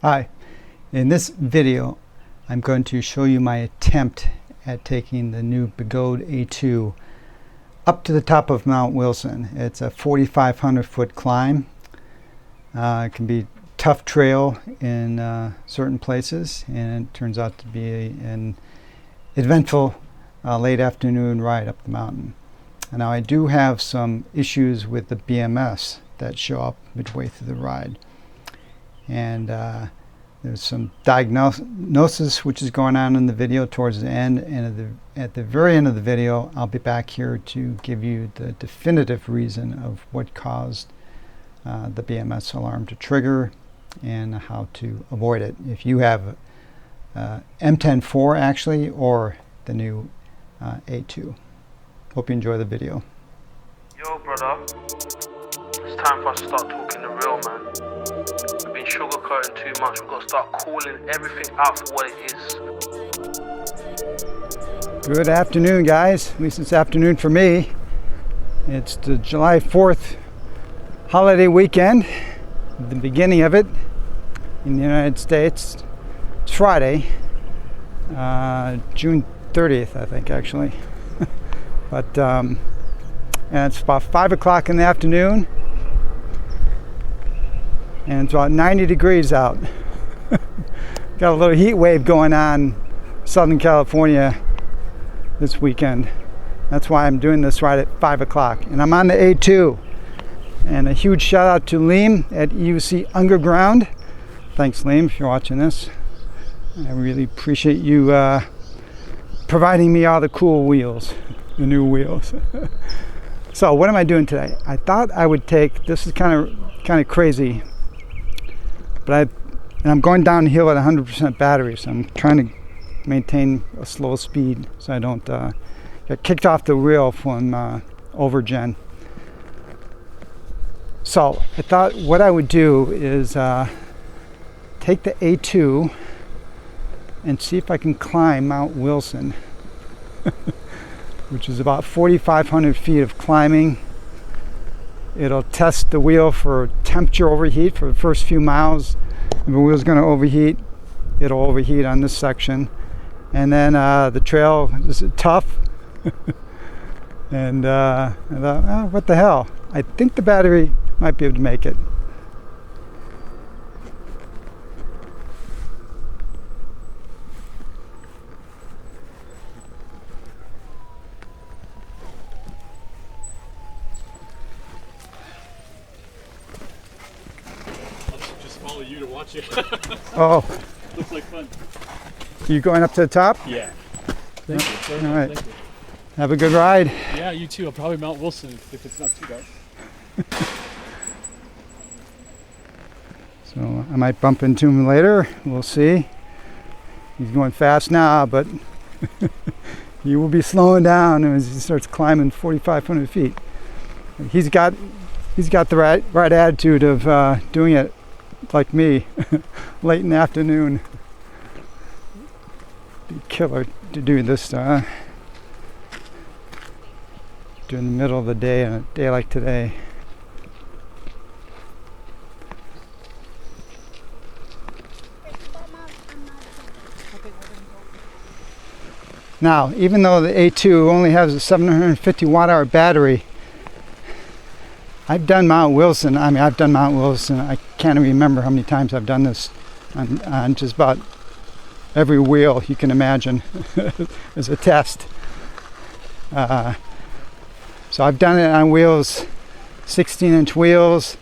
Hi, in this video I'm going to show you my attempt at taking the new Begode A2 up to the top of Mount Wilson. It's a 4,500 foot climb. It can be a tough trail in certain places, and it turns out to be an eventful late afternoon ride up the mountain. Now I do have some issues with the BMS that show up midway through the ride. And there's some diagnosis which is going on in the video towards the end, and at the very end of the video I'll be back here to give you the definitive reason of what caused the BMS alarm to trigger and how to avoid it if you have M10-4 actually, or the new A2. Hope you enjoy the video. Yo brother, it's time for us to start talking the real, man. We've been sugarcoating too much. We've got to start calling everything out for what it is. Good afternoon, guys. At least it's afternoon for me. It's the July 4th holiday weekend, the beginning of it in the United States. It's Friday, June 30th, I think, actually. But and it's about 5 o'clock in the afternoon, and it's about 90 degrees out. Got a little heat wave going on Southern California this weekend. That's why I'm doing this right at 5 o'clock, and I'm on the A2. And a huge shout out to Liam at EUC Underground. Thanks, Liam, if you're watching this. I really appreciate you providing me all the cool wheels, the new wheels. So what am I doing today? I thought I would take, this is kind of crazy, but I'm going downhill at 100% battery, so I'm trying to maintain a slow speed so I don't get kicked off the rail from overgen. So I thought what I would do is take the A2 and see if I can climb Mount Wilson, which is about 4,500 feet of climbing. It'll test the wheel for temperature overheat for the first few miles. If the wheel's going to overheat, it'll overheat on this section. And then the trail is tough. And I thought, oh, what the hell? I think the battery might be able to make it. Follow you to watch it. Oh. Looks like fun. You going up to the top? Yeah. Thank you. Very All much. right. Thank you. Have a good ride. Yeah, you too. I'll probably Mount Wilson if it's not too dark. So I might bump into him later. We'll see. He's going fast now, but he will be slowing down as he starts climbing 4,500 feet. He's got the right attitude of doing it like me, late in the afternoon. Be killer to do this during the middle of the day on a day like today. Now, even though the A2 only has a 750 watt-hour battery, I've done Mount Wilson. I can't even remember how many times I've done this on just about every wheel you can imagine as a test. So I've done it on wheels, 16-inch wheels.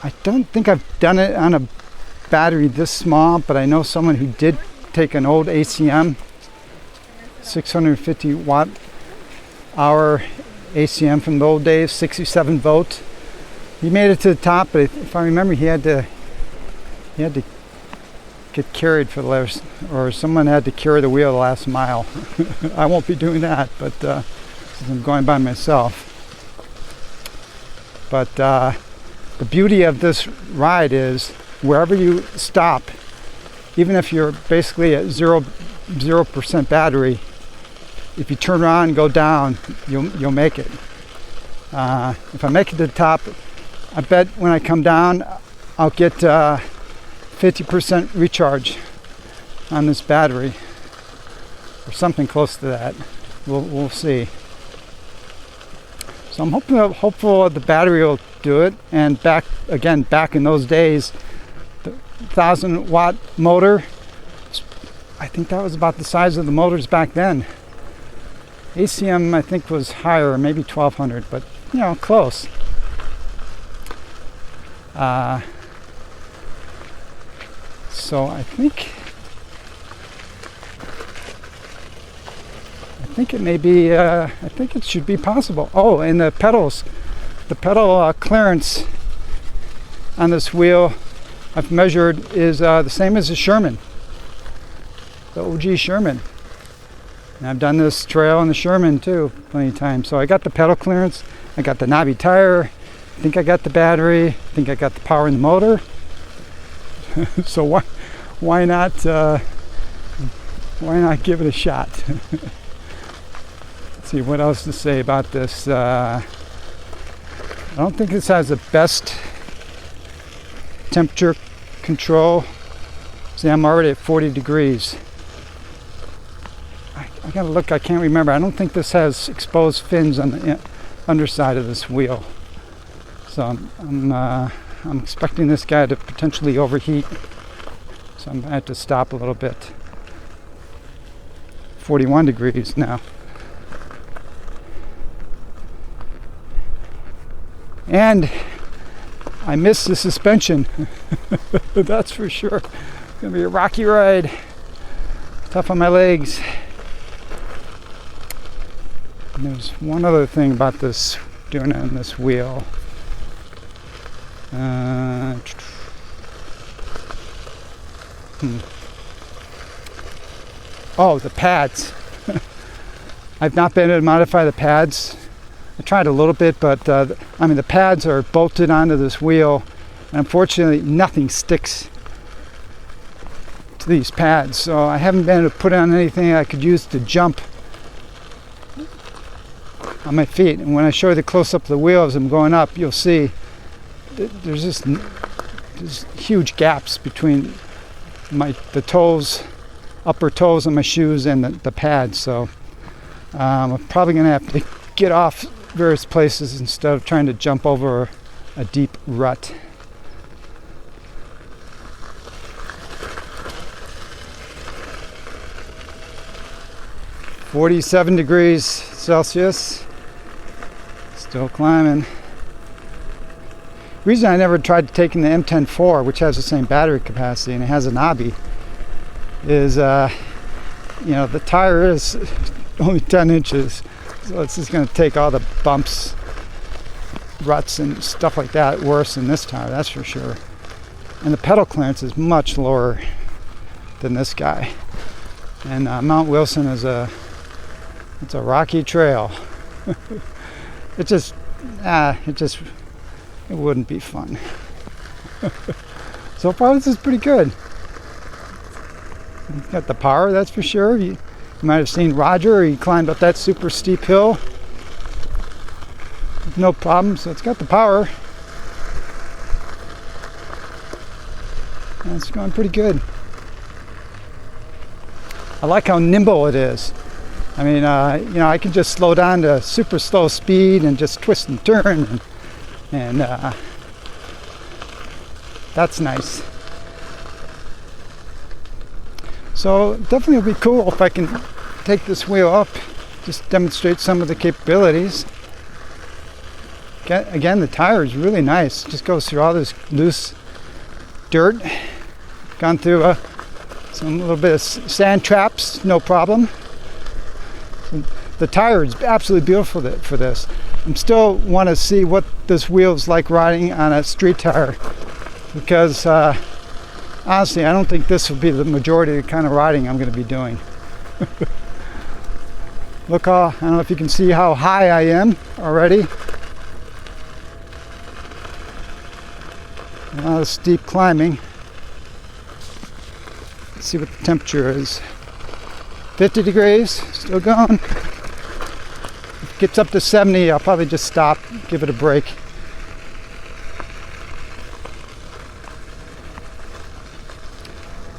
I don't think I've done it on a battery this small, but I know someone who did take an old ACM, 650 watt-hour ACM from the old days, 67 volts. He made it to the top, but if I remember, he had to get carried for the last, or someone had to carry the wheel the last mile. I won't be doing that, but since I'm going by myself. But the beauty of this ride is wherever you stop, even if you're basically at 0% battery, if you turn around and go down, you'll make it. If I make it to the top, I bet when I come down, I'll get 50% recharge on this battery, or something close to that. We'll see. So I'm hopeful the battery will do it. And back in those days, the 1,000-watt motor, I think that was about the size of the motors back then. ACM I think was higher, maybe 1,200, but you know, close. So I think it may be. I think it should be possible. Oh, and the pedal clearance on this wheel I've measured is the same as the Sherman, the OG Sherman. And I've done this trail on the Sherman too plenty of times. So I got the pedal clearance, I got the knobby tire, I think I got the battery, I think I got the power in the motor. So why not give it a shot? Let's see what else to say about this. I don't think this has the best temperature control. See, I'm already at 40 degrees. I gotta look, I can't remember. I don't think this has exposed fins on the underside of this wheel. So I'm expecting this guy to potentially overheat. So I'm gonna have to stop a little bit. 41 degrees now. And I missed the suspension. That's for sure. It's gonna be a rocky ride. Tough on my legs. And there's one other thing about this, doing it on this wheel. Oh, the pads. I've not been able to modify the pads. I tried a little bit, but the pads are bolted onto this wheel, and unfortunately nothing sticks to these pads. So I haven't been able to put on anything I could use to jump on my feet. And when I show you the close-up of the wheel as I'm going up, you'll see there's huge gaps between the toes, upper toes of my shoes and the pads. So I'm probably going to have to get off various places instead of trying to jump over a deep rut. (47 degrees Celsius). Still climbing. The reason I never tried taking the M10-4, which has the same battery capacity and it has a knobby, is the tire is only 10 inches. So it's just going to take all the bumps, ruts, and stuff like that worse than this tire, that's for sure. And the pedal clearance is much lower than this guy. And Mount Wilson is it's a rocky trail. It wouldn't be fun. So far, this is pretty good. It's got the power, that's for sure. You might have seen Roger. He climbed up that super steep hill with no problem. So it's got the power. And it's going pretty good. I like how nimble it is. I mean, I can just slow down to super slow speed and just twist and turn, and that's nice. So definitely it'll be cool if I can take this wheel up, just demonstrate some of the capabilities. Again, the tire is really nice. Just goes through all this loose dirt. Gone through some little bit of sand traps, no problem. The tire is absolutely beautiful for this. I still want to see what this wheel is like riding on a street tire, because honestly, I don't think this will be the majority of the kind of riding I'm going to be doing. Look, I don't know if you can see how high I am already. A lot of steep climbing. Let's see what the temperature is. 50 degrees, still going. If it gets up to 70, I'll probably just stop, give it a break.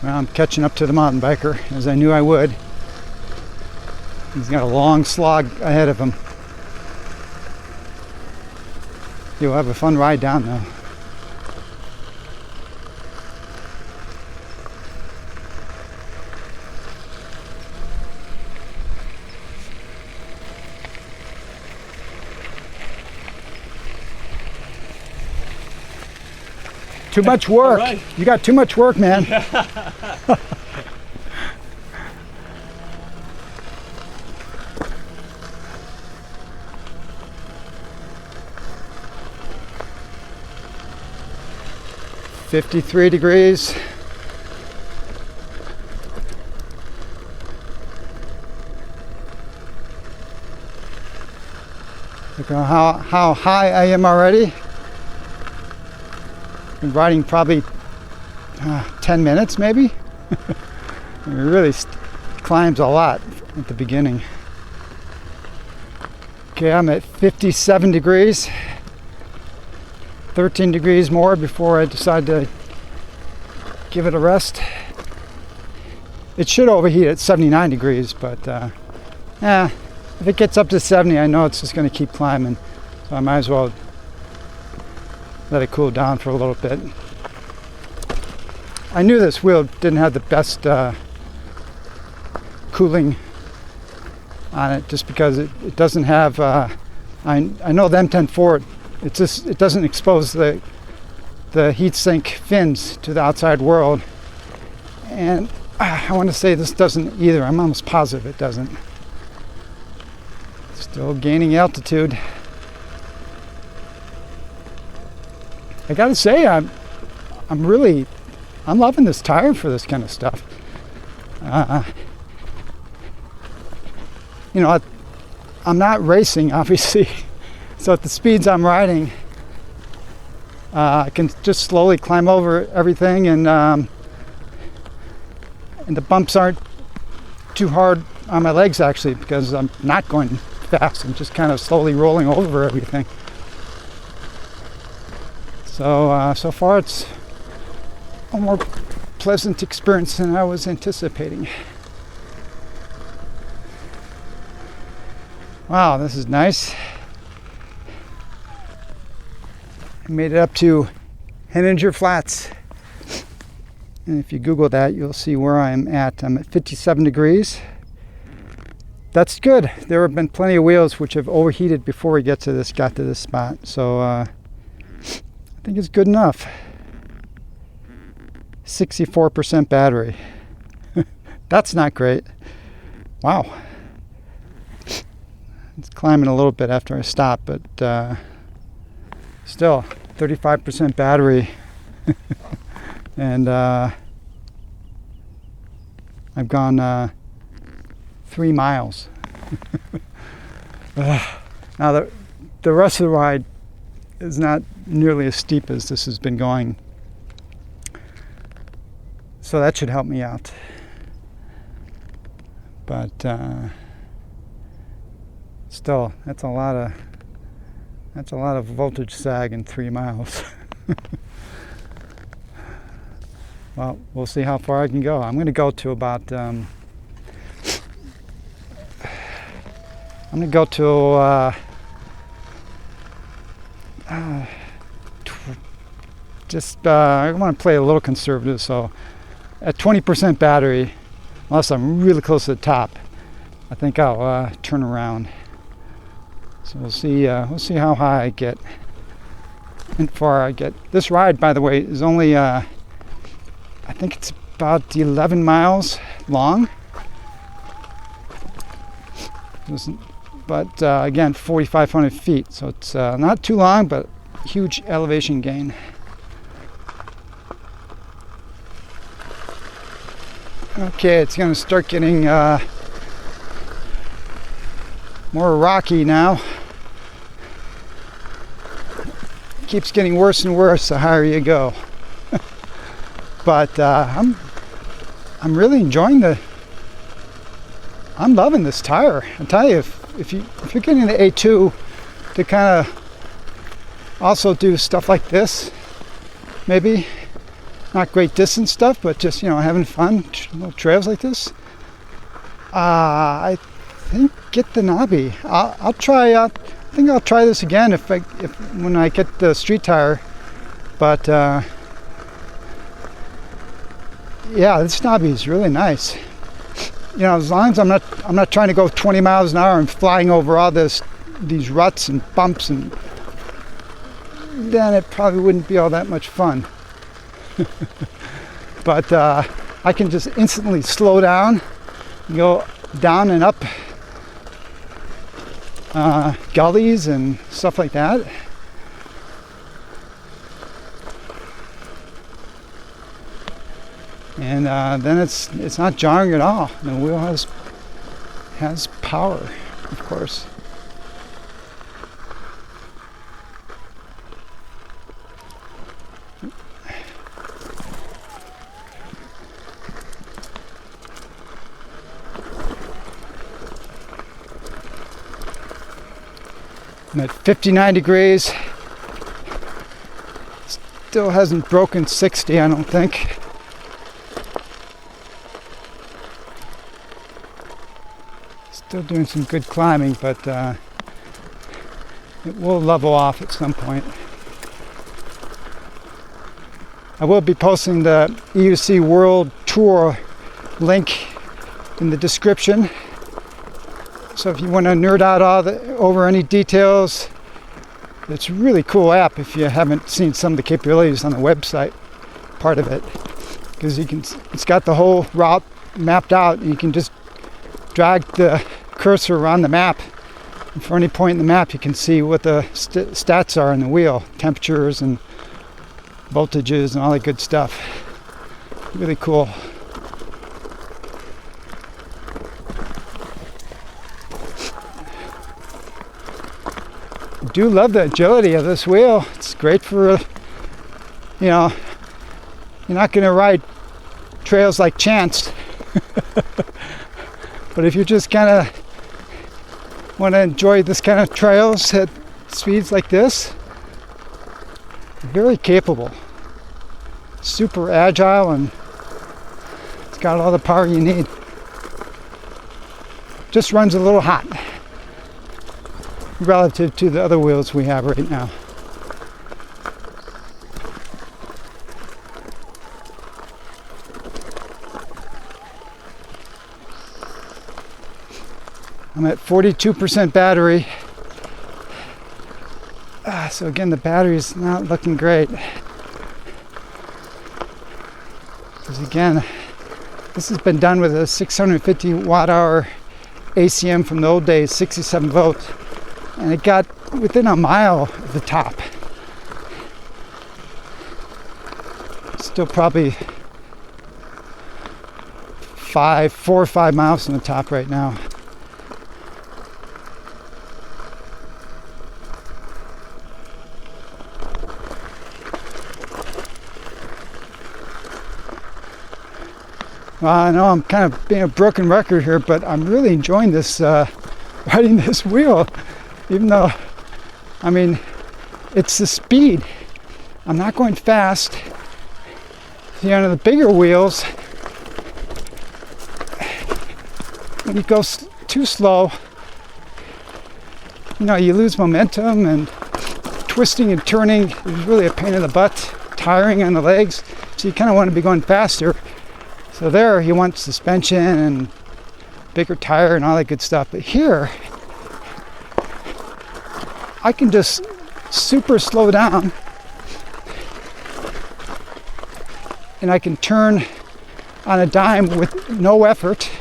Well, I'm catching up to the mountain biker, as I knew I would. He's got a long slog ahead of him. You'll have a fun ride down though. Too much work. Right. You got too much work, man. $53 degrees. Look at how high I am already. Been riding probably 10 minutes maybe. It really climbs a lot at the beginning. Okay, I'm at 57 degrees. 13 degrees more before I decide to give it a rest. It should overheat at 79 degrees, but if it gets up to 70, I know it's just going to keep climbing. So I might as well let it cool down for a little bit. I knew this wheel didn't have the best cooling on it, just because it doesn't have. I know the M10 it doesn't expose the heat sink fins to the outside world, and I want to say this doesn't either. I'm almost positive it doesn't. Still gaining altitude. I gotta say, I'm loving this tire for this kind of stuff. You know, I'm not racing, obviously, so at the speeds I'm riding, I can just slowly climb over everything, and the bumps aren't too hard on my legs actually, because I'm not going fast. I'm just kind of slowly rolling over everything. So far it's a more pleasant experience than I was anticipating. Wow, this is nice. I made it up to Henninger Flats. And if you Google that, you'll see where I'm at. I'm at 57 degrees. That's good. There have been plenty of wheels which have overheated before we got to this spot. So I think it's good enough. 64% battery. That's not great. Wow. It's climbing a little bit after I stop, but still 35% battery. And I've gone 3 miles. Now the rest of the ride is not nearly as steep as this has been going, so that should help me out. But still, that's a lot of voltage sag in 3 miles. Well, we'll see how far I can go. I'm going to go to about I want to play a little conservative, so at 20% battery, unless I'm really close to the top, I think I'll turn around. So we'll see how high I get and far I get. This ride, by the way, is only I think it's about 11 miles long. But again, 4,500 feet, so it's not too long, but huge elevation gain. Okay, it's going to start getting more rocky now. Keeps getting worse and worse the higher you go. But I'm really enjoying I'm loving this tire. I tell you, if you're getting the A2 to kind of also do stuff like this, maybe not great distance stuff, but just, you know, having fun, little trails like this. I think get the knobby. I'll try. I think I'll try this again if when I get the street tire. But yeah, this knobby is really nice. You know, as long as I'm not trying to go 20 miles an hour and flying over all these ruts and bumps, and then it probably wouldn't be all that much fun. But I can just instantly slow down, go down and up gullies and stuff like that. And then it's not jarring at all. The wheel has power, of course. I'm at 59 degrees. Still hasn't broken 60, I don't think. Still doing some good climbing, but it will level off at some point. I will be posting the EUC World Tour link in the description. So if you want to nerd out over any details, it's a really cool app if you haven't seen some of the capabilities on the website part of it. Because it's got the whole route mapped out, and you can just drag the cursor around the map. And for any point in the map, you can see what the stats are in the wheel, temperatures and voltages and all that good stuff. Really cool. I do love the agility of this wheel. It's great for, you know, you're not going to ride trails like Chance. But if you just kind of want to enjoy this kind of trails at speeds like this, very capable. Super agile, and it's got all the power you need. Just runs a little hot relative to the other wheels we have right now. I'm at 42% battery. So again, the battery is not looking great. Because again, this has been done with a 650 watt hour ACM from the old days, 67 volts. And it got within a mile of the top. Still probably 4 or 5 miles from the top right now. Well, I know I'm kind of being a broken record here, but I'm really enjoying this, riding this wheel. Even though, I mean, it's the speed. I'm not going fast. You know, the bigger wheels, when you go too slow, you know, you lose momentum, and twisting and turning is really a pain in the butt, tiring on the legs. So you kind of want to be going faster. So there, you want suspension and bigger tire and all that good stuff. But here, I can just super slow down, and I can turn on a dime with no effort.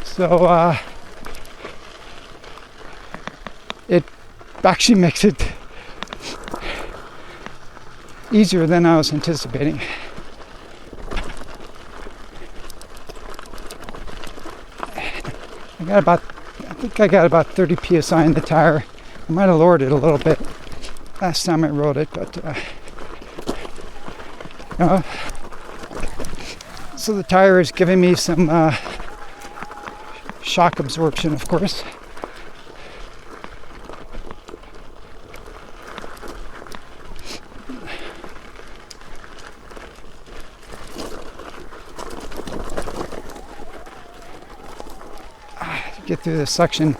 So it actually makes it easier than I was anticipating. I think I got about 30 psi in the tire. I might have lowered it a little bit last time I rode it, but so the tire is giving me some shock absorption, of course. get through this section.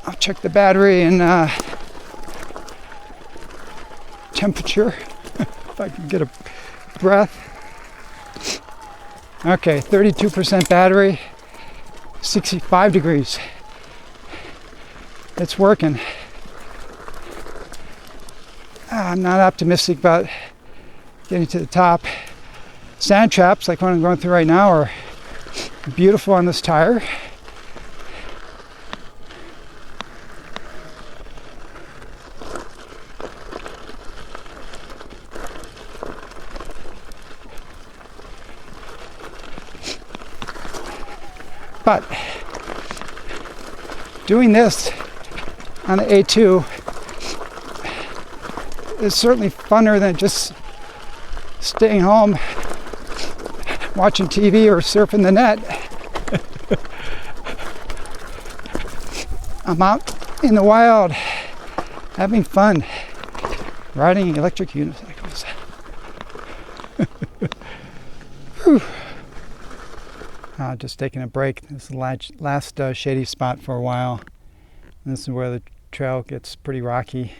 I'll check the battery and temperature if I can get a breath. Okay, 32% battery, 65 degrees. It's working. I'm not optimistic about getting to the top. Sand traps, like what I'm going through right now, are beautiful on this tire. But doing this on the A2 is certainly funner than just staying home watching TV or surfing the net. I'm out in the wild having fun riding electric unicycles. Just taking a break. This is the last shady spot for a while. This is where the trail gets pretty rocky.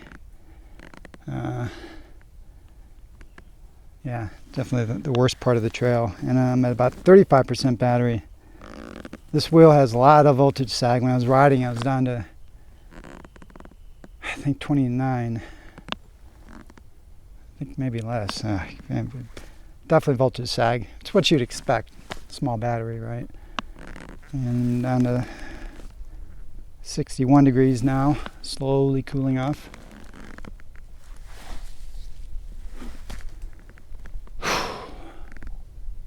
Yeah, definitely the worst part of the trail. And I'm at about 35% battery. This wheel has a lot of voltage sag. When I was riding, I was down to, I think, 29. I think maybe less. Definitely voltage sag. It's what you'd expect. Small battery, right? And down to 61 degrees now, slowly cooling off.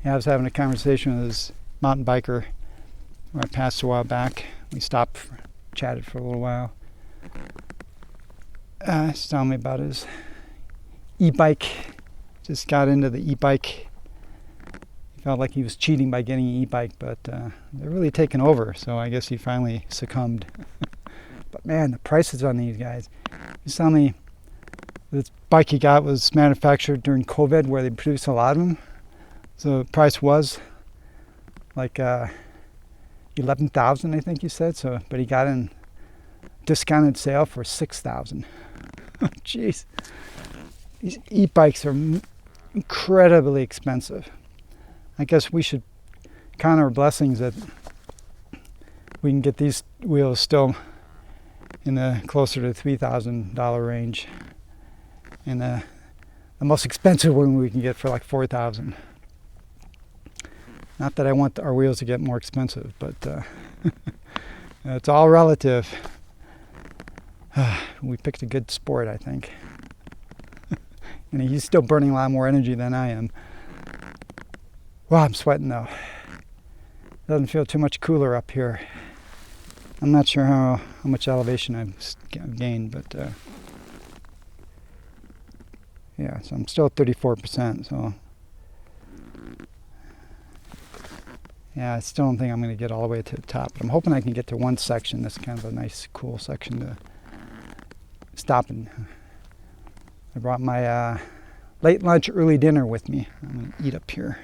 Yeah, I was having a conversation with this mountain biker who I passed a while back. We stopped, chatted for a little while. He's telling me about his e-bike. Just got into the e-bike. He felt like he was cheating by getting an e-bike, but they're really taking over, so I guess he finally succumbed. But man, the prices on these guys. He's telling me this bike he got was manufactured during COVID, where they produced a lot of them. So the price was like $11,000, I think you said. So, but he got in discounted sale for $6,000. Jeez, these e-bikes are incredibly expensive. I guess we should count our blessings that we can get these wheels still in the closer to $3,000 range, and the most expensive one we can get for like $4,000. Not that I want our wheels to get more expensive, but it's all relative. We picked a good sport, I think. And he's still burning a lot more energy than I am. Wow, I'm sweating though. Doesn't feel too much cooler up here. I'm not sure how much elevation I've gained, but yeah, so I'm still at 34%, so yeah, I still don't think I'm going to get all the way to the top, but I'm hoping I can get to one section. That's kind of a nice, cool section to stop and I brought my late lunch, early dinner with me. I'm going to eat up here.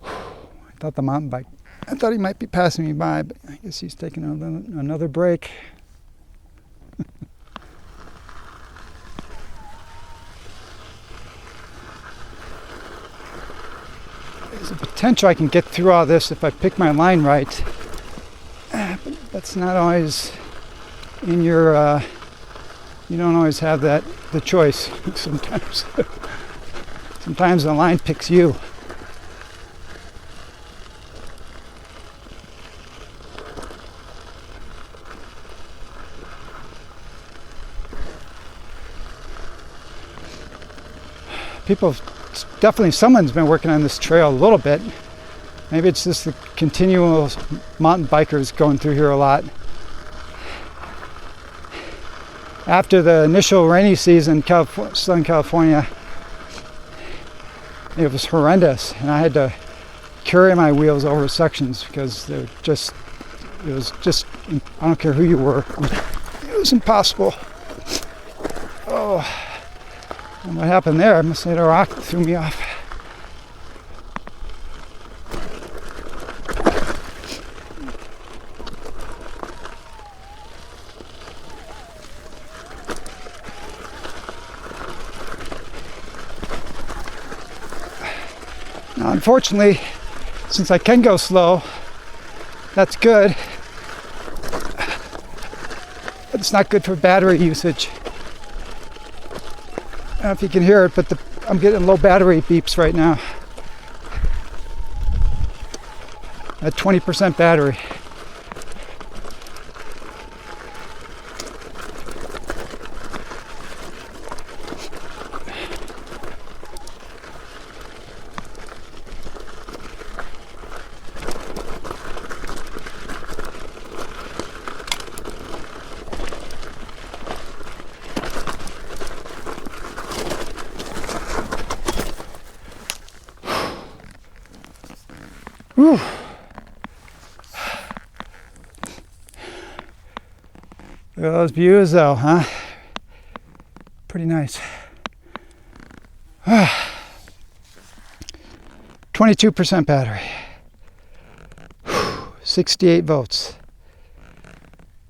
I thought the mountain bike, I thought he might be passing me by, but I guess he's taking another break. There's a potential I can get through all this if I pick my line right. But that's not always in your, you don't always have the choice. Sometimes the line picks you. Someone's been working on this trail a little bit. Maybe it's just the continual mountain bikers going through here a lot. After the initial rainy season in Southern California, it was horrendous, and I had to carry my wheels over sections because it was just, I don't care who you were, it was impossible. Oh. And what happened there? I must have hit a rock that threw me off. Unfortunately, since I can go slow, that's good. But it's not good for battery usage. I don't know if you can hear it, but I'm getting low battery beeps right now. At 20% battery. Whew. Look at those views though, huh? Pretty nice. 22% battery. 68 volts.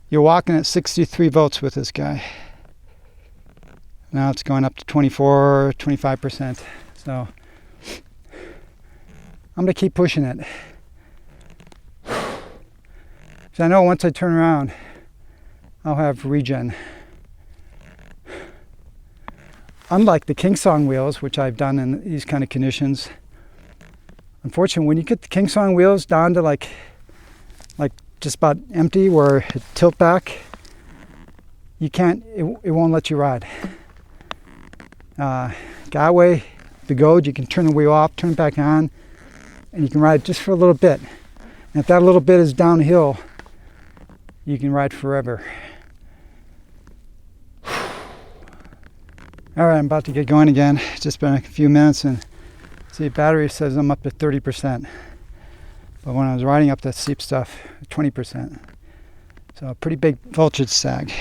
You're walking at 63 volts with this guy. Now it's going up to 24, 25%. So I'm going to keep pushing it. Because I know once I turn around, I'll have regen. Unlike the Kingsong wheels, which I've done in these kind of conditions, unfortunately, when you get the Kingsong wheels down to like just about empty, where it tilt back, you can't. It won't let you ride. Begode, you can turn the wheel off, turn it back on, and you can ride just for a little bit. And if that little bit is downhill, you can ride forever. All right, I'm about to get going again. It's just been a few minutes, and see, battery says I'm up to 30%. But when I was riding up that steep stuff, 20%. So a pretty big voltage sag.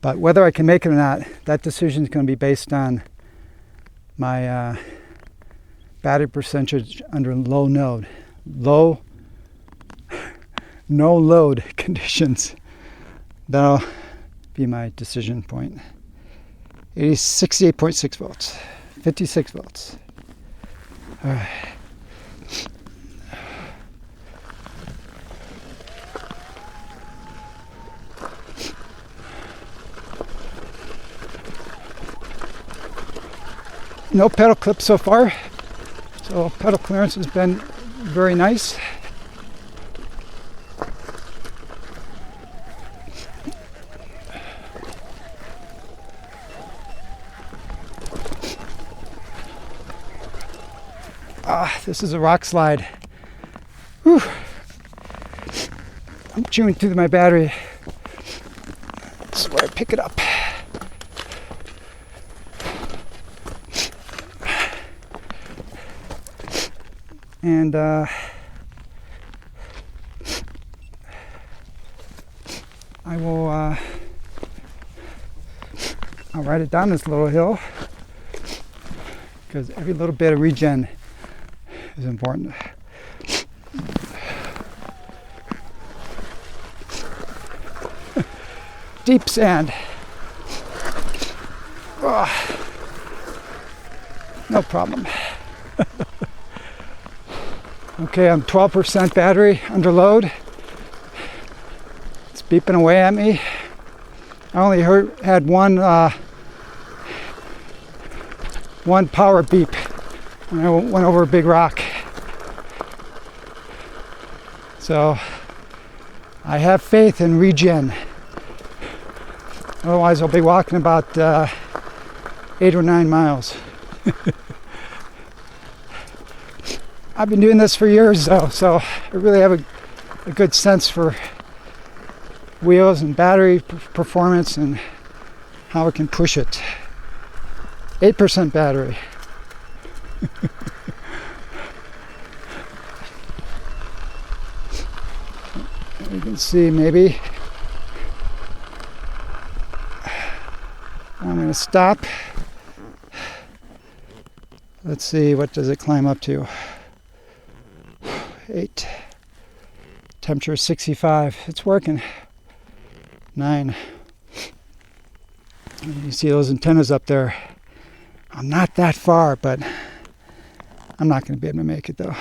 But whether I can make it or not, that decision is going to be based on my battery percentage under low load. No load conditions. That'll be my decision point. 68.6 volts, 56 volts. All right. No pedal clips so far, so pedal clearance has been very nice. This is a rock slide. Whew. I'm chewing through my battery. This is where I pick it up. And I will I'll ride it down this little hill, because every little bit of regen is important. Deep sand. Oh, no problem. Okay, I'm 12% battery under load. It's beeping away at me. I only had one power beep when I went over a big rock. So I have faith in regen. Otherwise I'll be walking about 8 or 9 miles. I've been doing this for years though, so I really have a good sense for wheels and battery performance and how I can push it. 8% battery. You can see maybe. I'm going to stop. Let's see, what does it climb up to? 8. Temperature 65. It's working. 9. You see those antennas up there. I'm not that far, but I'm not going to be able to make it though.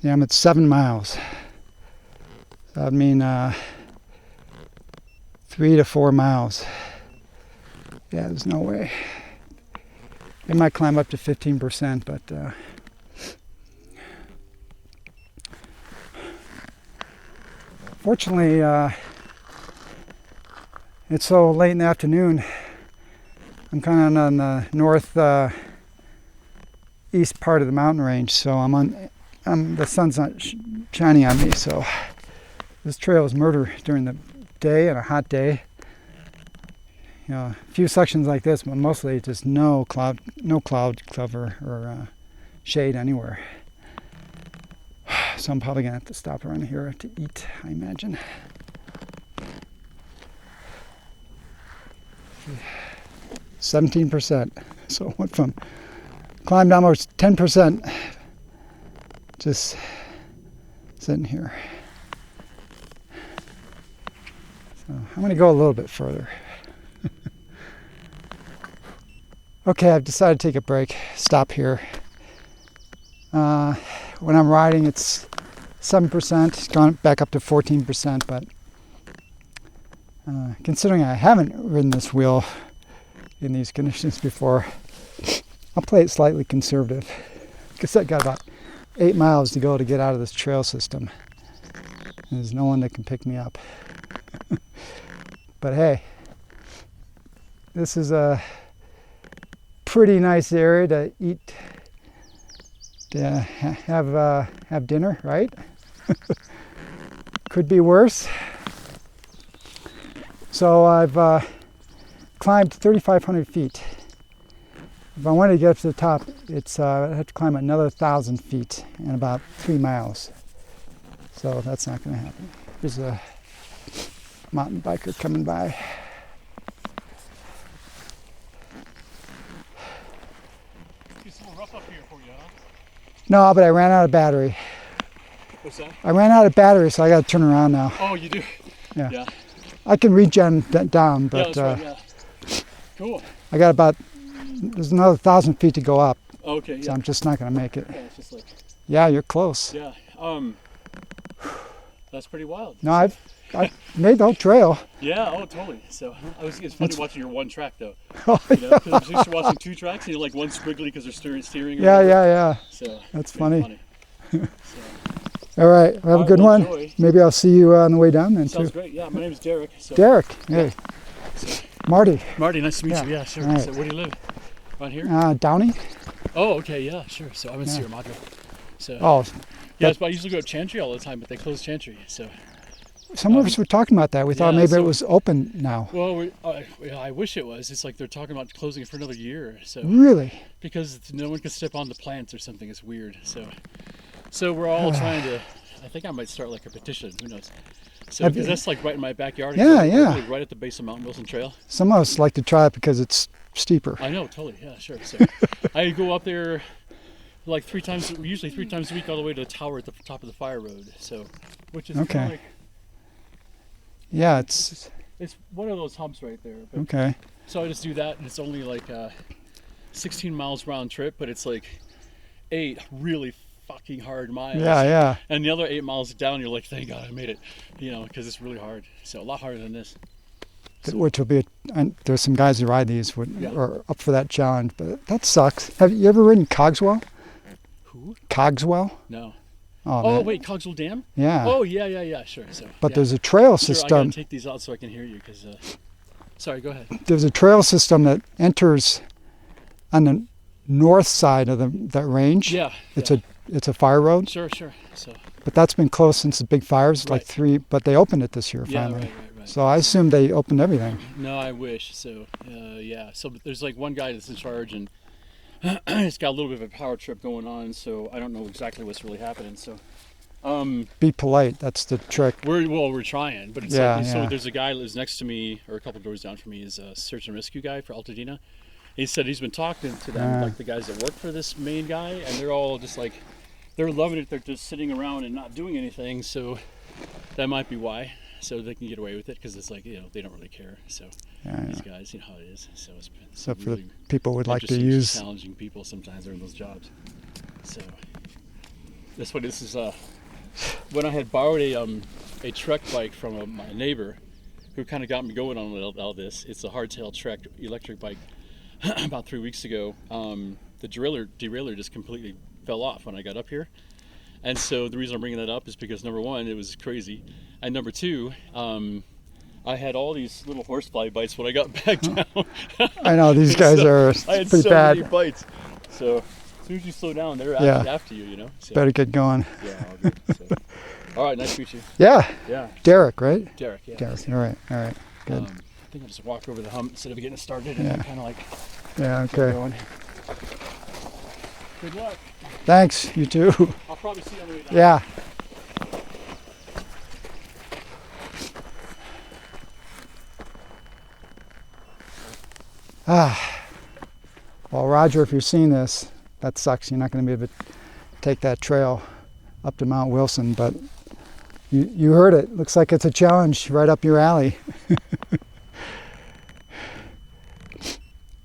Yeah, I'm at 7 miles. So I mean 3 to 4 miles. Yeah, there's no way. It might climb up to 15%, but fortunately, it's so late in the afternoon. I'm kind of on the north east part of the mountain range, so the sun's not shining on me. So this trail is murder during the day, and a hot day. You know, a few sections like this, but mostly just no cloud cover or shade anywhere. So I'm probably gonna have to stop around here to eat, I imagine. 17%. So it went from climbed almost 10%. Just sitting here. So I'm gonna go a little bit further. Okay, I've decided to take a break, stop here. When I'm riding, it's 7%, it's gone back up to 14%, but considering I haven't ridden this wheel in these conditions before, I'll play it slightly conservative, because I got about 8 miles to go to get out of this trail system. There's no one that can pick me up. But hey, this is a pretty nice area to eat, to have dinner, right? Could be worse. So I've climbed 3,500 feet. If I wanted to get up to the top, I'd have to climb another 1,000 feet in about 3 miles. So that's not going to happen. There's a mountain biker coming by. It's a little rough up here for you, huh? No, but I ran out of battery. What's that? I ran out of battery, so I got to turn around now. Oh, you do? Yeah. Yeah. I can regen down, but Yeah, that's right, yeah. Cool. I got there's another 1,000 feet to go up, Okay, yeah. so I'm just not going to make it. Yeah, it's just like, Yeah, you're close. yeah. That's pretty wild. No, I've made the whole trail. Yeah, oh, totally. So it's funny watching your one track though. Oh, You know, because I'm used to watching 2 tracks and you're like one squiggly because they're steering. or Yeah, whatever. yeah. So That's it's pretty funny. So, All right, well, have a All right, good well, one. enjoy. Maybe I'll see you on the way down then sounds too. great. Yeah, my name is Derek. So. Derek, hey. Marty, Marty, nice to meet Yeah. you. Yeah, sure. All right. So where do you live? Around here? Downey? Oh, okay, yeah, sure. So I'm in Yeah. Sierra Madre. So Oh, yeah, but I usually go to Chantry all the time, but they closed Chantry. So some of us were talking about that. We thought yeah, maybe so- it was open now. well, I wish it was. It's like they're talking about closing it for another year. So Really? because no one can step on the plants or something. It's weird. So we're all trying to. I think I might start like a petition. Who knows? So Have because you- that's like right in my backyard. Yeah, It's yeah. literally right at the base of Mount Wilson Trail. Some of us like to try it because it's steeper. I know, totally. Yeah, sure. So I go up there like usually three times a week, all the way to the tower at the top of the fire road. So, which is Okay. kinda like, Yeah, it's it's one of those humps right there. But, okay. So I just do that, and it's only like 16 miles round trip, but it's like 8 really fucking hard miles. Yeah. And the other 8 miles down, you're like, thank God I made it, you know, because it's really hard. So a lot harder than this. Which will be, and there's some guys who ride these Yeah. are up for that challenge, but that sucks. Have you ever ridden Cogswell? Who? Cogswell? No. Oh, Oh, man. wait, Cogswell Dam? Yeah. Oh, yeah, sure. So, But yeah. there's a trail Sure, I system. gotta take these out so I can hear you, because. Sorry, go ahead. There's a trail system that enters on the north side of that range. Yeah. It's a fire road, Sure. So. but that's been closed since the big fires, like Right. 3. But they opened it this year Yeah, finally. right. So I assume they opened everything. No, I wish. So, yeah. So there's like one guy that's in charge, and he's got a little bit of a power trip going on. So I don't know exactly what's really happening. So, Be polite. That's the trick. we're trying, but it's Yeah, like, so yeah. there's a guy that lives next to me, or a couple doors down from me, is a search and rescue guy for Altadena. He said he's been talking to them, like the guys that work for this main guy, and they're all just like, they're loving it. They're just sitting around and not doing anything. So that might be why. So they can get away with it, because it's like, you know, they don't really care. So these guys, you know how it is. So it's been So for really the people who would like to interesting, use, challenging people sometimes are in those jobs. So that's what this is. When I had borrowed a Trek bike from my neighbor, who kind of got me going on all this. It's a hardtail Trek electric bike. About 3 weeks ago, the derailleur just completely fell off when I got up here. And so the reason I'm bringing that up is because, number one, it was crazy, and number two, I had all these little horsefly bites when I got back down. I know these guys are I had pretty so bad. many bites. So as soon as you slow down, they're after you, you know. So, Better get going. yeah. All good. So, all right, nice to meet you. Yeah. Yeah. Derek, right? Derek. Yeah. Derek. All right. Good. I think I'll just walk over the hump instead of getting it started and Yeah. then kind of like Yeah. get Okay. going. Good luck. Thanks. You too. I'll probably see you on the way down. Yeah. Well, Roger, if you're seeing this, that sucks. You're not going to be able to take that trail up to Mount Wilson, but you heard it. Looks like it's a challenge right up your alley.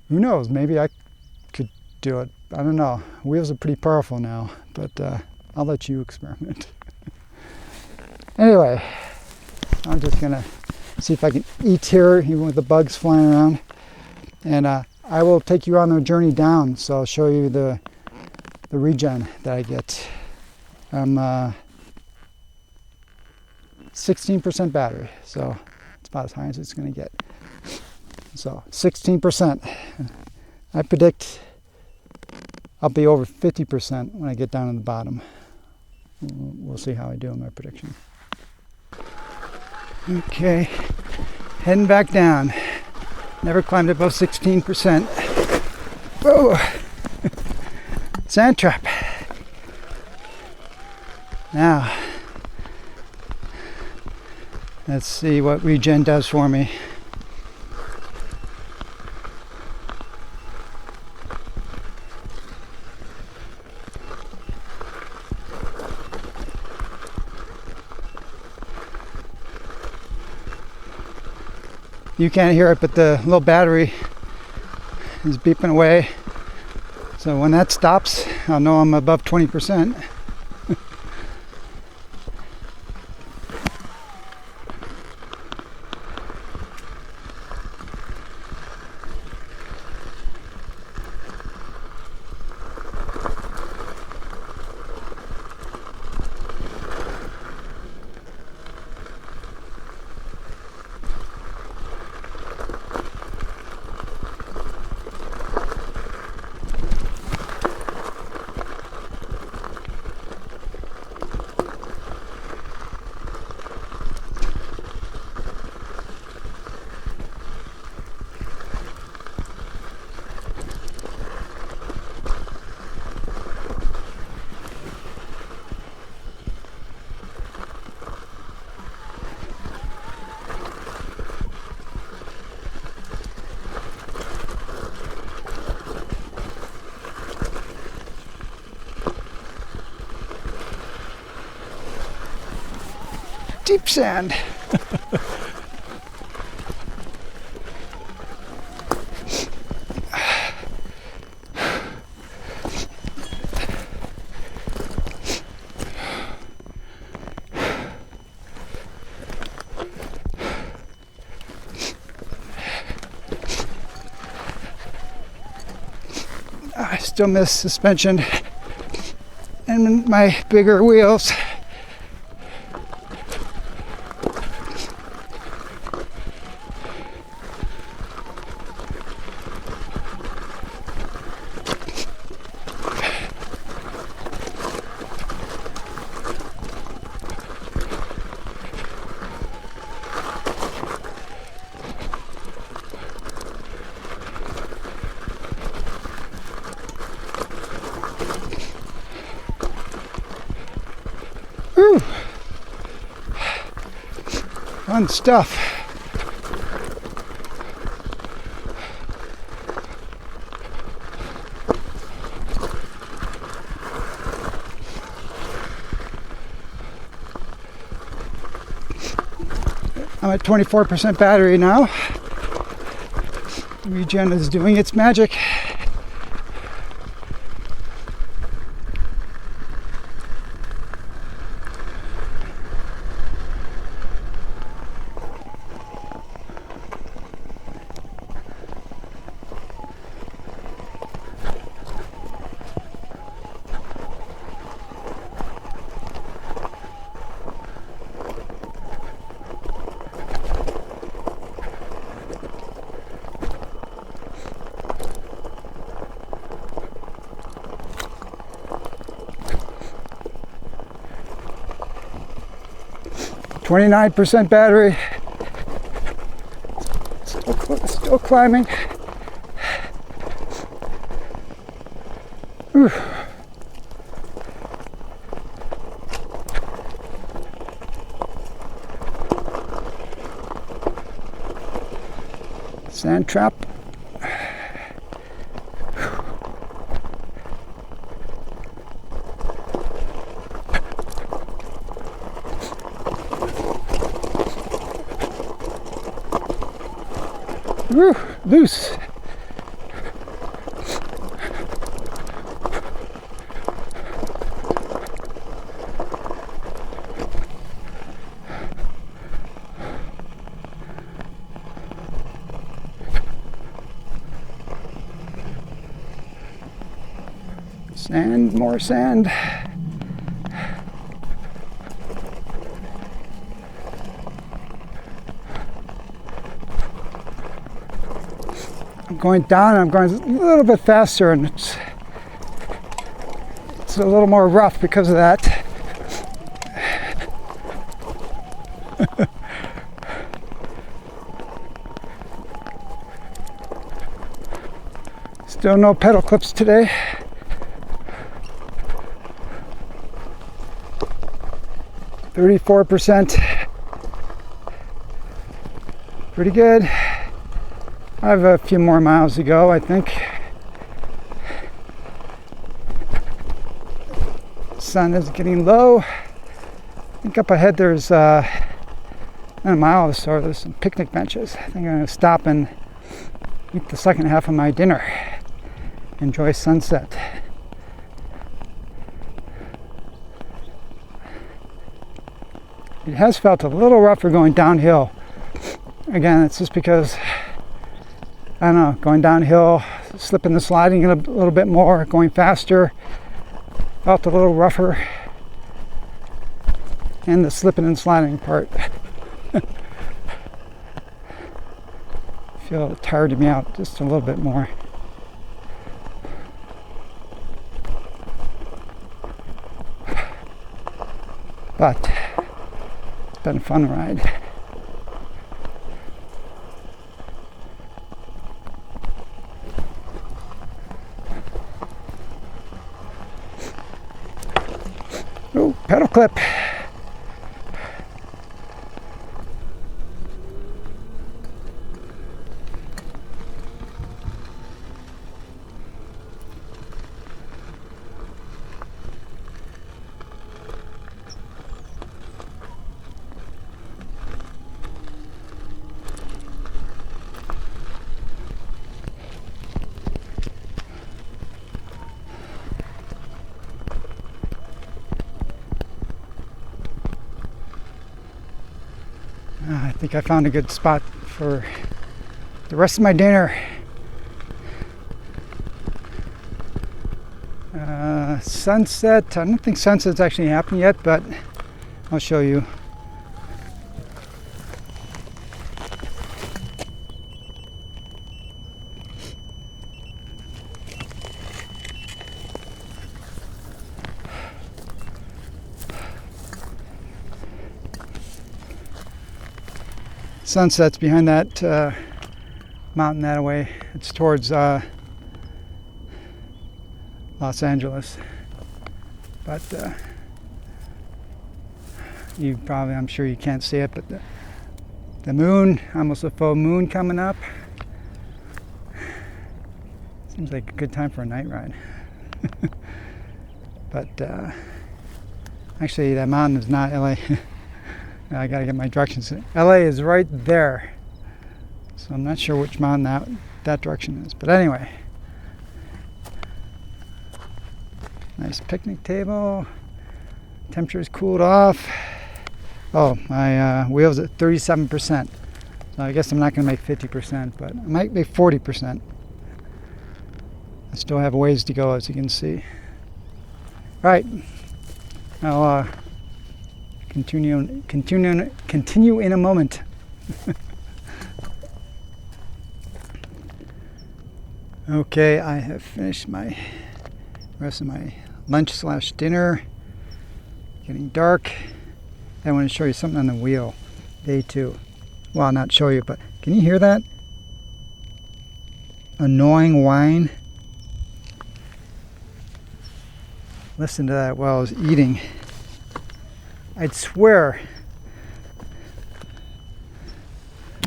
Who knows? Maybe I could do it. I don't know. Wheels are pretty powerful now, but I'll let you experiment. Anyway, I'm just going to see if I can eat here, even with the bugs flying around. And I will take you on the journey down, so I'll show you the regen that I get. I'm 16% battery, so it's about as high as it's going to get. So 16%. I predict I'll be over 50% when I get down to the bottom. We'll see how I do in my prediction. Okay, heading back down. Never climbed above 16%. Whoa! Sand trap. Now, let's see what regen does for me. You can't hear it, but the little battery is beeping away. So when that stops, I'll know I'm above 20%. Deep sand. I still miss suspension and my bigger wheels. Whew. Fun stuff. I'm at 24% battery now. Regen is doing its magic. .29% battery. Still climbing. Whew. Sand trap. Woo, loose. Sand, more sand. I'm going down, I'm going a little bit faster, and it's a little more rough because of that. Still no pedal clips today. %. Pretty good. I have a few more miles to go, I think. Sun is getting low. I think up ahead there's in a mile or so there's some picnic benches. I think I'm going to stop and eat the second half of my dinner. Enjoy sunset. It has felt a little rougher going downhill. Again, it's just because, I don't know, going downhill, slipping and sliding a little bit more, going faster, felt a little rougher. And the slipping and sliding part. Feel it tired me out just a little bit more. But it's been a fun ride. Oh, pedal clip. I think I found a good spot for the rest of my dinner. Sunset, I don't think sunset's actually happened yet, but I'll show you. Sunset's behind that mountain that way. It's towards Los Angeles. But you probably, I'm sure you can't see it, but the moon, almost a full moon coming up. Seems like a good time for a night ride. But actually that mountain is not LA. I gotta get my directions. LA is right there, so I'm not sure which mountain what that direction is. But anyway, nice picnic table. Temperature's cooled off. Oh, my wheel's at 37%. So I guess I'm not going to make 50%, but I might make 40%. I still have a ways to go, as you can see. All right, I'll continue in a moment. Okay, I have finished my rest of my lunch/dinner. Getting dark. I want to show you something on the wheel. A2. Well, not show you, but can you hear that? Annoying whine. Listen to that while I was eating. I'd swear.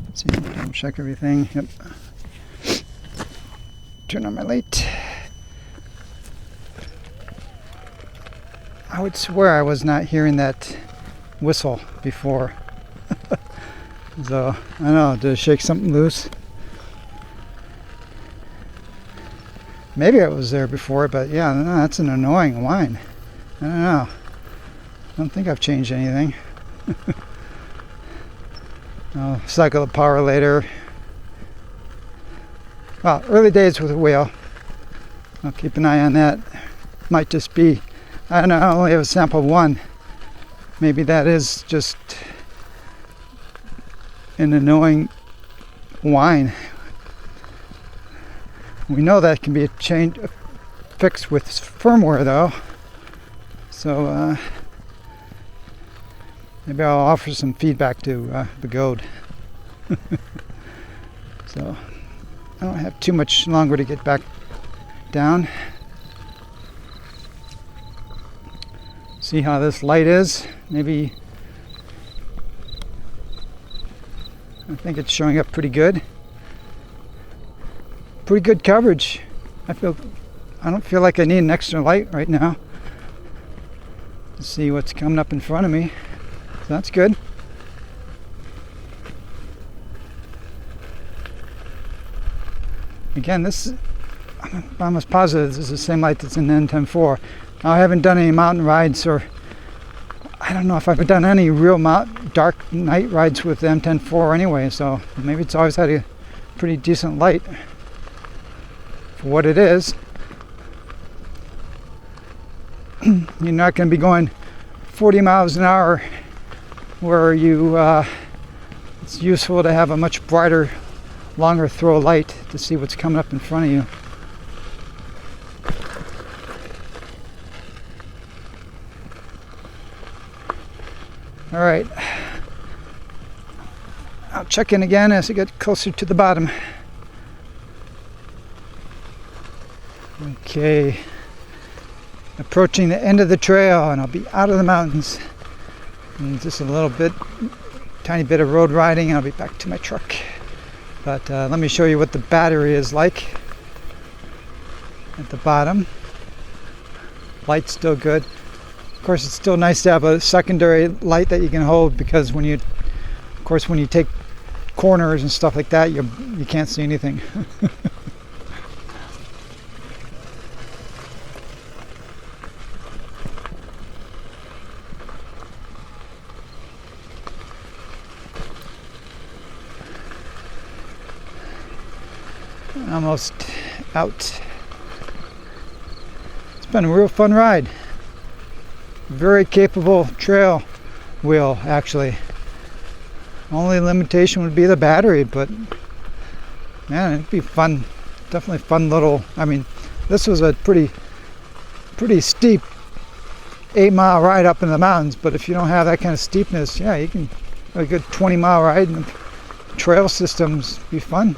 Let's see, I'll check everything. Yep. Turn on my light. I would swear I was not hearing that whistle before. So, I don't know, did it shake something loose? Maybe it was there before, but yeah, no, that's an annoying whine. I don't know. I don't think I've changed anything. I'll cycle the power later. Well, early days with the wheel. I'll keep an eye on that. Might just be, I don't know, I only have a sample of one. Maybe that is just an annoying whine. We know that can be fixed with firmware though. So maybe I'll offer some feedback to Begode. So I don't have too much longer to get back down. See how this light is. Maybe I think it's showing up pretty good. Pretty good coverage. I don't feel like I need an extra light right now. Let's see what's coming up in front of me. So that's good. Again, I'm almost positive this is the same light that's in the N104. Now, I haven't done any mountain rides, or I don't know if I've done any real dark night rides with the M104 anyway, so maybe it's always had a pretty decent light for what it is. You're not going to be going 40 miles an hour where it's useful to have a much brighter, longer throw light to see what's coming up in front of you. All right, I'll check in again as I get closer to the bottom. Okay, approaching the end of the trail, and I'll be out of the mountains. And just a little bit, tiny bit of road riding, and I'll be back to my truck. But let me show you what the battery is like at the bottom. Light's still good. Of course, it's still nice to have a secondary light that you can hold, because when you take corners and stuff like that, you can't see anything. Almost out. It's been a real fun ride. Very capable trail wheel, actually. Only limitation would be the battery, but man, it'd be fun. Definitely fun little. I mean, this was a pretty steep 8-mile ride up in the mountains, but if you don't have that kind of steepness, yeah, you can have a good 20-mile ride, and the trail systems be fun.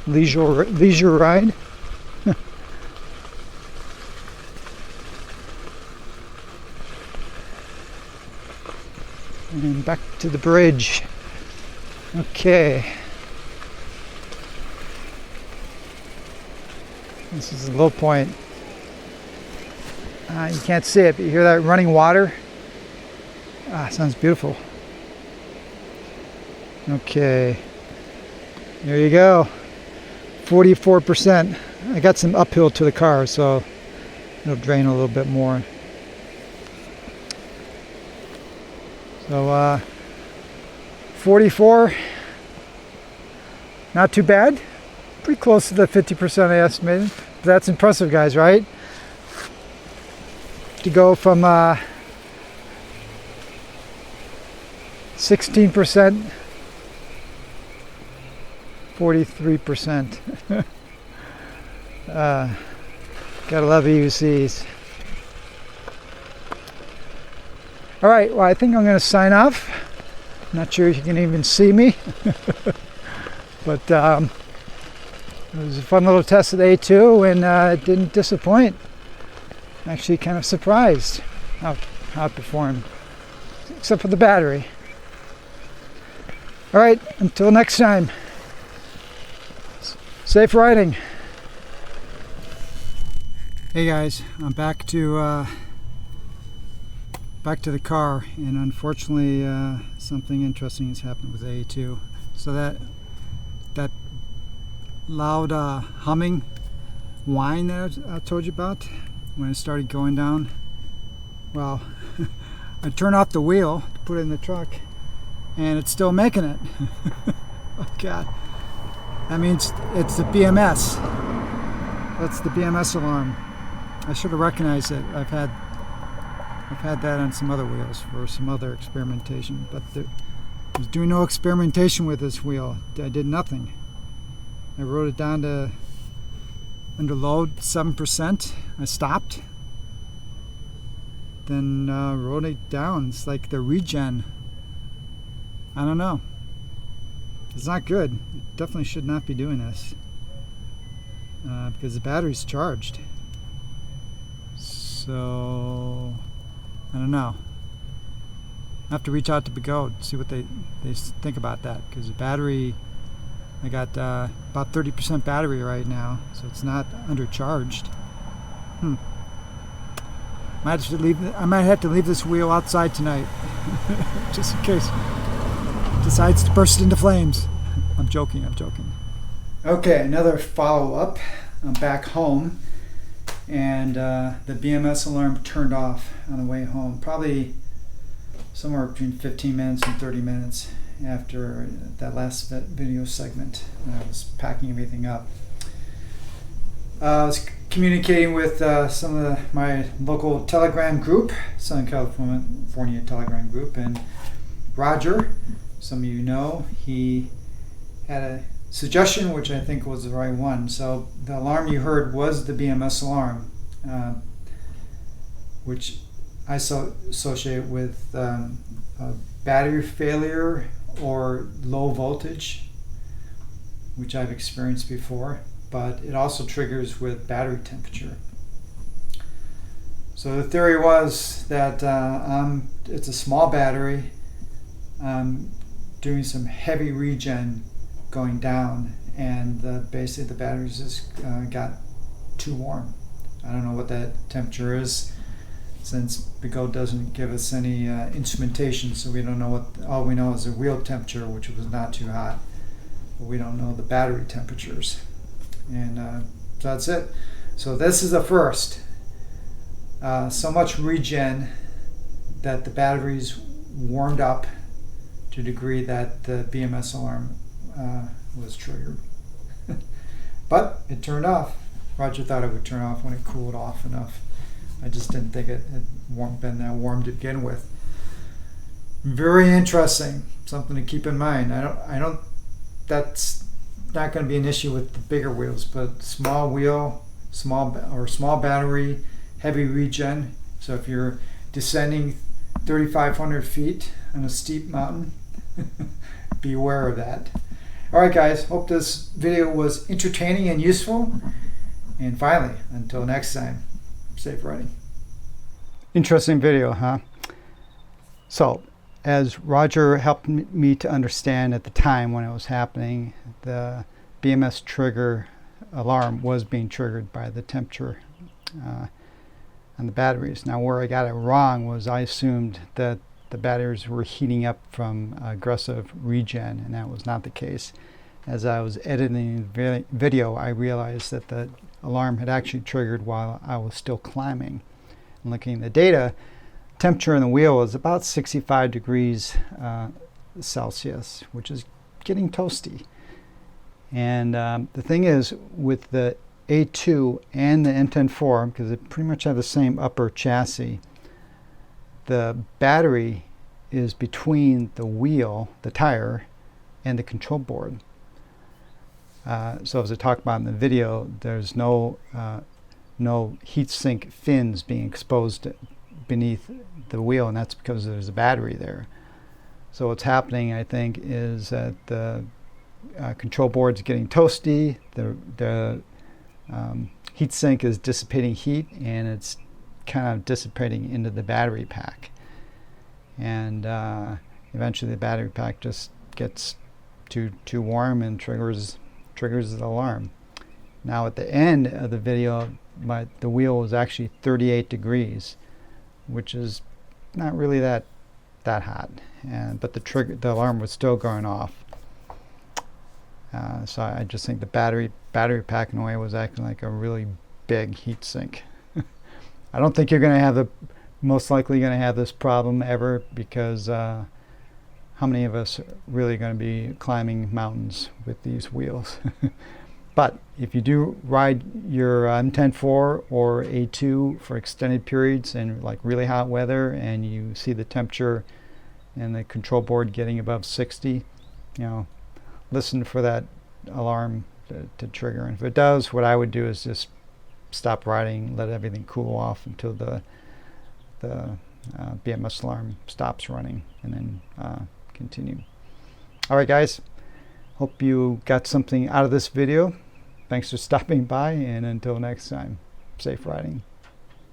Leisure ride. And back to the bridge. Okay. This is the low point. You can't see it, but you hear that running water? Sounds beautiful. Okay. There you go. 44%. I got some uphill to the car, so it'll drain a little bit more. So 44, not too bad. Pretty close to the 50% I estimated. But that's impressive, guys, right? To go from 16%, 43%. Gotta love EUCs. All right, well, I think I'm going to sign off. Not sure if you can even see me. But it was a fun little test of the A2, and it didn't disappoint. I'm actually kind of surprised how it performed, except for the battery. All right, until next time, safe riding. Hey guys, I'm back to the car, and unfortunately something interesting has happened with the A2. So that loud humming whine that I told you about when it started going down, well, I turned off the wheel to put it in the truck, and it's still making it. Oh God, that means it's the BMS. That's the BMS alarm. I should have recognized it. I've had that on some other wheels for some other experimentation, but I was doing no experimentation with this wheel. I did nothing. I wrote it down to under load 7%. I stopped, then wrote it down. It's like the regen. I don't know. It's not good. It definitely should not be doing this because the battery's charged. So I don't know. I have to reach out to Begode, see what they think about that, because the battery, I got about 30% battery right now, so it's not undercharged. I might have to leave this wheel outside tonight, just in case it decides to burst into flames. I'm joking. Okay, another follow-up. I'm back home, and the BMS alarm turned off on the way home, probably somewhere between 15 minutes and 30 minutes after that last video segment. I was packing everything up. I was communicating with some of my local Telegram group, Southern California Telegram group, and Roger, some of you know, he had a suggestion which I think was the right one. So the alarm you heard was the BMS alarm, which I associate with battery failure or low voltage, which I've experienced before, but it also triggers with battery temperature. So the theory was that it's a small battery. I'm doing some heavy regen going down, and basically the batteries just got too warm. I don't know what that temperature is, since Begode doesn't give us any instrumentation, so we don't know what. All we know is the wheel temperature, which was not too hot, but we don't know the battery temperatures, and so that's it. So this is the first. So much regen that the batteries warmed up to a degree that the BMS alarm was triggered. But it turned off. Roger thought it would turn off when it cooled off enough. I just didn't think it had been that warm to begin with. Very interesting. Something to keep in mind. I don't. That's not going to be an issue with the bigger wheels, but small wheel, small battery, heavy regen. So if you're descending 3,500 feet on a steep mountain, be aware of that. All right, guys. Hope this video was entertaining and useful. And finally, until next time, safe riding. Interesting video, huh? So, as Roger helped me to understand at the time when it was happening, the BMS trigger alarm was being triggered by the temperature on the batteries. Now, where I got it wrong was I assumed that the batteries were heating up from aggressive regen, and that was not the case. as I was editing the video, I realized that the alarm had actually triggered while I was still climbing. And looking at the data, temperature in the wheel is about 65 degrees Celsius, which is getting toasty. And the thing is, with the A2 and the M10-4, because they pretty much have the same upper chassis, the battery is between the wheel, the tire, and the control board. So as I talked about in the video, there's no heat sink fins being exposed beneath the wheel, and that's because there's a battery there. So what's happening, I think, is that the control board's getting toasty, the heat sink is dissipating heat, and it's kind of dissipating into the battery pack. And eventually the battery pack just gets too warm and triggers the alarm. Now at the end of the video, the wheel was actually 38 degrees, which is not really that hot, but the alarm was still going off. So I just think the battery pack in a way was acting like a really big heat sink. I don't think you're going to have most likely going to have this problem ever, because how many of us are really going to be climbing mountains with these wheels? But if you do ride your M10-4 or A2 for extended periods and like really hot weather, and you see the temperature and the control board getting above 60, listen for that alarm to trigger. And if it does, what I would do is just stop riding, let everything cool off until the BMS alarm stops running, and then continue. All right, guys. Hope you got something out of this video. Thanks for stopping by, and until next time, safe riding.